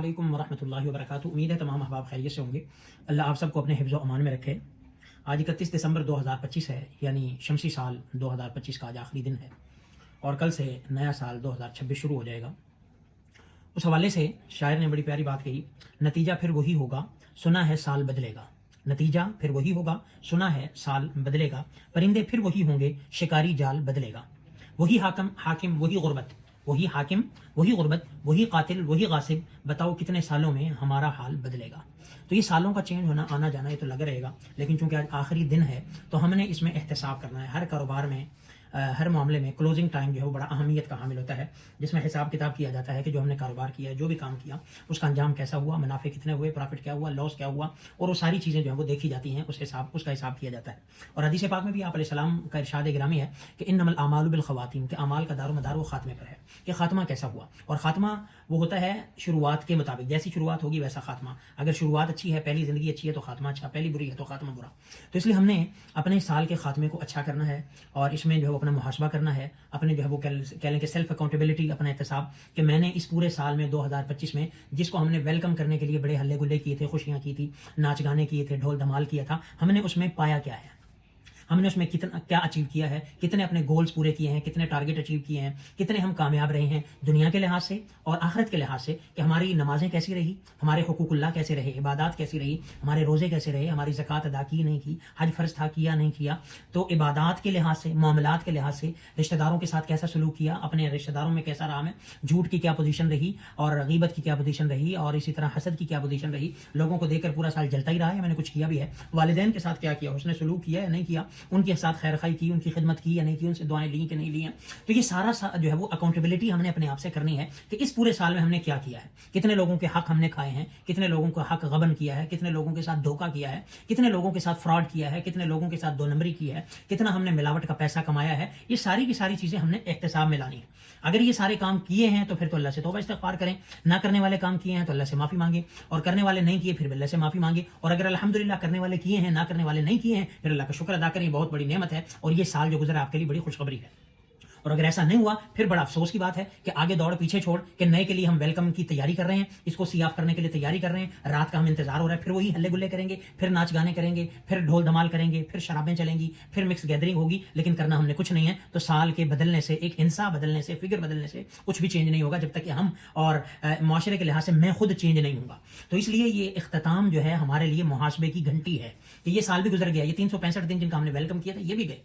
علیکم ورحمۃ اللہ وبرکاتہ۔ امید ہے تمام احباب خیریت سے ہوں گے۔ اللہ آپ سب کو اپنے حفظ و امان میں رکھے۔ آج 31 دسمبر 2025 ہے، یعنی شمسی سال 2025 کا آج آخری دن ہے، اور کل سے نیا سال 2026 شروع ہو جائے گا۔ اس حوالے سے شاعر نے بڑی پیاری بات کہی، نتیجہ پھر وہی ہوگا، سنا ہے سال بدلے گا۔ نتیجہ پھر وہی ہوگا، سنا ہے سال بدلے گا، پرندے پھر وہی ہوں گے، شکاری جال بدلے گا۔ وہی حاکم وہی غربت، وہی حاکم وہی غربت، وہی قاتل وہی غاصب، بتاؤ کتنے سالوں میں ہمارا حال بدلے گا۔ تو یہ سالوں کا چینج ہونا، آنا جانا، یہ تو لگا رہے گا، لیکن چونکہ آج آخری دن ہے تو ہم نے اس میں احتساب کرنا ہے۔ ہر کاروبار میں، ہر معاملے میں کلوزنگ ٹائم جو ہے وہ بڑا اہمیت کا حامل ہوتا ہے، جس میں حساب کتاب کیا جاتا ہے کہ جو ہم نے کاروبار کیا، جو بھی کام کیا، اس کا انجام کیسا ہوا، منافع کتنے ہوئے، پروفٹ کیا ہوا، لاس کیا ہوا، اور وہ ساری چیزیں جو ہیں وہ دیکھی جاتی ہیں، اس کا حساب کیا جاتا ہے۔ اور حدیث پاک میں بھی آپ علیہ السلام کا ارشاد گرامی ہے کہ انما الاعمال بالخواتیم، کہ اعمال کا دار و مدار وہ خاتمے پر ہے، کہ خاتمہ کیسا ہوا۔ اور خاتمہ وہ ہوتا ہے شروعات کے مطابق، جیسی شروعات ہوگی ویسا خاتمہ۔ اگر شروعات اچھی ہے، پہلی زندگی اچھی ہے تو خاتمہ اچھا، پہلی بری ہے تو خاتمہ برا۔ تو اس لیے ہم نے اپنے سال کے خاتمے کو اچھا کرنا ہے، اور اس میں جو ہے وہ اپنا محاسبہ کرنا ہے، اپنے جو ہے وہ کہہ لیں کہ سیلف اکاؤنٹیبلٹی، اپنا احتساب، کہ میں نے اس پورے سال میں 2025 میں جس کو ہم نے ویلکم کرنے کے لیے بڑے ہلے گلے کیے تھے، خوشیاں کی تھی، ناچ گانے کیے تھے، ڈھول دھمال کیا تھا، ہم نے اس میں پایا کیا ہے، ہم نے اس میں کیا اچیو کیا ہے، کتنے اپنے گولز پورے کیے ہیں، کتنے ٹارگٹ اچیو کیے ہیں، کتنے ہم کامیاب رہے ہیں دنیا کے لحاظ سے اور آخرت کے لحاظ سے، کہ ہماری نمازیں کیسی رہی، ہمارے حقوق اللہ کیسے رہے، عبادات کیسی رہی، ہمارے روزے کیسے رہے، ہماری زکوٰۃ ادا کی نہیں کی، حج فرض تھا کیا نہیں کیا۔ تو عبادات کے لحاظ سے، معاملات کے لحاظ سے، رشتہ داروں کے ساتھ کیسا سلوک کیا، اپنے رشتہ داروں میں کیسا رہا میں، جھوٹ کی کیا پوزیشن رہی، اور غیبت کی کیا پوزیشن رہی، اور اسی طرح حسد کی کیا پوزیشن رہی، لوگوں کو دیکھ کر پورا سال جلتا ہی رہا ہے، میں نے کچھ کیا بھی ہے، والدین کے ساتھ کیا کیا، اس نے سلوک کیا یا نہیں کیا، ان کے ساتھ خیر خائی کی، ان کی خدمت کی یا نہیں کی، ان سے دعائیں لی کہ نہیں لی ہیں۔ تو یہ سارا جو ہے وہ اکاؤنٹیبلٹی ہم نے اپنے آپ سے کرنی ہے کہ اس پورے سال میں ہم نے کیا کیا ہے، کتنے لوگوں کے حق ہم نے کھائے ہیں، کتنے لوگوں کا حق غبن کیا ہے، کتنے لوگوں کے ساتھ دھوکہ کیا ہے، کتنے لوگوں کے ساتھ فراڈ کیا ہے، کتنے لوگوں کے ساتھ دو نمبری کی ہے، کتنا ہم نے ملاوٹ کا پیسہ کمایا ہے۔ یہ ساری کی ساری چیزیں ہم نے احتساب میں لانی ہے۔ اگر یہ سارے کام کیے ہیں تو پھر تو اللہ سے توبہ استغفار کریں، نہ کرنے والے کام کیے ہیں تو اللہ سے معافی مانگیں، اور کرنے والے نہیں کیے پھر بھی اللہ سے معافی مانگیں، اور اگر الحمدللہ کرنے والے کیے ہیں، نہ کرنے والے نہیں کیے ہیں، پھر اللہ کا شکر ادا کریں، بہت بڑی نعمت ہے، اور یہ سال جو گزرا آپ کے لیے بڑی خوشخبری ہے۔ اور اگر ایسا نہیں ہوا پھر بڑا افسوس کی بات ہے کہ آگے دوڑ پیچھے چھوڑ کہ نئے کے لیے ہم ویلکم کی تیاری کر رہے ہیں، اس کو سی آف کرنے کے لیے تیاری کر رہے ہیں، رات کا ہم انتظار ہو رہا ہے، پھر وہی ہلے گلے کریں گے، پھر ناچ گانے کریں گے، پھر ڈھول دھمال کریں گے، پھر شرابیں چلیں گی، پھر مکس گیدرنگ ہوگی، لیکن کرنا ہم نے کچھ نہیں ہے۔ تو سال کے بدلنے سے، ایک انسا بدلنے سے، فگر بدلنے سے کچھ بھی چینج نہیں ہوگا جب تک کہ ہم اور معاشرے کے لحاظ سے میں خود چینج نہیں ہوں گا۔ تو اس لیے یہ اختتام جو ہے ہمارے لیے محاسبے کی گھنٹی ہے کہ یہ سال بھی گزر گیا، یہ 365 دن جن کا ہم نے ویلکم کیا تھا یہ بھی گئے۔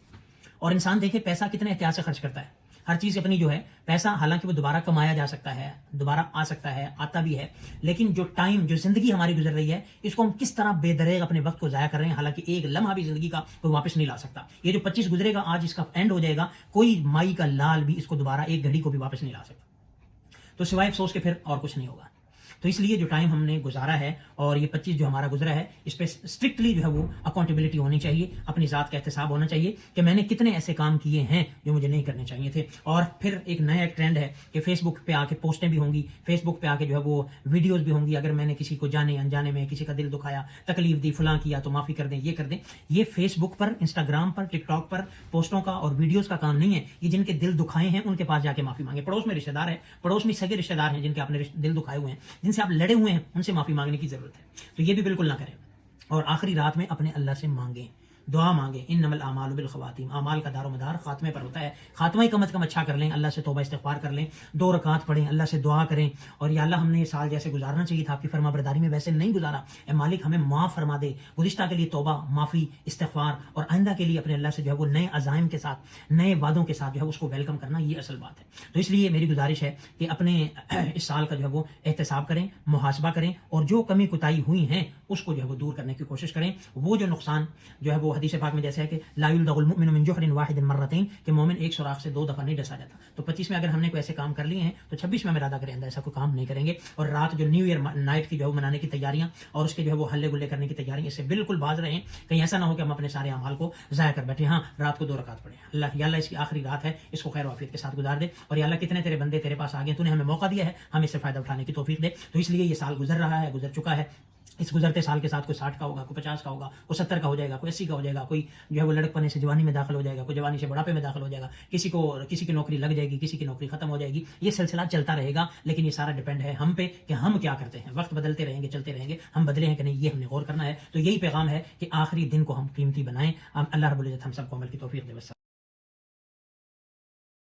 اور انسان دیکھے پیسہ کتنے احتیاط سے خرچ کرتا ہے، ہر چیز اپنی جو ہے، پیسہ حالانکہ وہ دوبارہ کمایا جا سکتا ہے، دوبارہ آ سکتا ہے، آتا بھی ہے، لیکن جو ٹائم، جو زندگی ہماری گزر رہی ہے، اس کو ہم کس طرح بے دریغ اپنے وقت کو ضائع کر رہے ہیں، حالانکہ ایک لمحہ بھی زندگی کا کوئی واپس نہیں لا سکتا۔ یہ جو 25 گزرے گا، آج اس کا اینڈ ہو جائے گا، کوئی مائی کا لال بھی اس کو دوبارہ ایک گھڑی کو بھی واپس نہیں لا سکتا۔ تو سوائے افسوس کے پھر اور کچھ نہیں ہوگا۔ تو اس لیے جو ٹائم ہم نے گزارا ہے، اور یہ 25 جو ہمارا گزرا ہے، اس پہ اسٹرکٹلی جو ہے وہ اکاؤنٹیبلٹی ہونی چاہیے، اپنی ذات کا احتساب ہونا چاہیے کہ میں نے کتنے ایسے کام کیے ہیں جو مجھے نہیں کرنے چاہیے تھے۔ اور پھر ایک نیا ایک ٹرینڈ ہے کہ فیس بک پہ آ کے پوسٹیں بھی ہوں گی، فیس بک پہ آ کے جو ہے وہ ویڈیوز بھی ہوں گی، اگر میں نے کسی کو جانے انجانے میں کسی کا دل دکھایا، تکلیف دی، فلاں کیا تو معافی کر دیں، یہ کر دیں۔ یہ فیس بک پر، انسٹاگرام پر، ٹک ٹاک پر پوسٹوں کا اور ویڈیوز کا کام نہیں ہے۔ یہ جن کے دل دکھائے ہیں ان کے پاس جا کے معافی مانگے، پڑوس میں رشتہ دار ہیں، پڑوس میں سگے رشتہ دار ہیں جن کے آپ نے دل دکھائے ہوئے ہیں، جن سے آپ لڑے ہوئے ہیں، ان سے معافی مانگنے کی ضرورت ہے۔ تو یہ بھی بالکل نہ کریں، اور آخری رات میں اپنے اللہ سے مانگیں، دعا مانگیں۔ انما الاعمال بالخواتیم، اعمال کا دار و مدار خاتمے پر ہوتا ہے، خاتمہ ہی کم از کم اچھا کر لیں، اللہ سے توبہ استغفار کر لیں، 2 رکعات پڑھیں، اللہ سے دعا کریں، اور یا اللہ ہم نے یہ سال جیسے گزارنا چاہیے تھا آپ کی فرما برداری میں ویسے نہیں گزارا، اے مالک ہمیں معاف فرما دے، گزشتہ کے لیے توبہ، معافی، استغفار، اور آئندہ کے لیے اپنے اللہ سے جو ہے وہ نئے عزائم کے ساتھ، نئے وعدوں کے ساتھ جو ہے اس کو ویلکم کرنا، یہ اصل بات ہے۔ تو اس لیے میری گزارش ہے کہ اپنے اس سال کا جو ہے وہ احتساب کریں، محاسبہ کریں، اور جو کمی کوتاہی ہوئی ہیں اس کو جو ہے وہ دور کرنے کی کوشش کریں۔ وہ جو نقصان جو ہے وہ حدیث پاک میں جیسے ہے کہ لا یلدغ المؤمن من جحر واحد مرتين، کہ مومن ایک سوراخ سے 2 دفعہ نہیں ڈسا جاتا۔ تو 25 میں اگر ہم نے کوئی ایسے کام کر لیے ہیں تو 26 میں ہم ارادہ کریں اندر ایسا کوئی کام نہیں کریں گے، اور رات جو نیو ایئر نائٹ کی جو ہے منانے کی تیاریاں اور اس کے جو ہے وہ ہلے گلے کرنے کی تیاریاں، اس سے بالکل باز رہیں، کہیں ایسا نہ ہو کہ ہم اپنے سارے اعمال کو ضائع کر بیٹھے۔ ہاں، رات کو 2 رکعت پڑھیں، اللہ یا اللہ اس کی آخری رات ہے، اس کو خیر و عافیت کے ساتھ گزار دے، اور یا اللہ کتنے تیرے بندے تیرے پاس آ گئے، تو نے ہمیں موقع دیا ہے، ہم اس سے فائدہ اٹھانے کی توفیق دے۔ تو اس لیے یہ سال گزر رہا ہے، گزر چکا ہے، اس گزرتے سال کے ساتھ کوئی 60 کا ہوگا، کوئی 50 کا ہوگا، کوئی 70 کا ہو جائے گا، کوئی 80 کا ہو جائے گا، کوئی جو ہے وہ لڑکپنے سے جوانی میں داخل ہو جائے گا، کوئی جوانی سے بڑھاپے میں داخل ہو جائے گا، کسی کی نوکری لگ جائے گی، کسی کی نوکری ختم ہو جائے گی. یہ سلسلہ چلتا رہے گا، لیکن یہ سارا ڈیپینڈ ہے ہم پہ کہ ہم کیا کرتے ہیں. وقت بدلتے رہیں گے، چلتے رہیں گے، ہم بدلے ہیں کہ نہیں، یہ ہم نے غور کرنا ہے. تو یہی پیغام ہے کہ آخری دن کو ہم قیمتی بنائیں. اللہ رب العزت ہم سب کو عمل کی توفیق دے.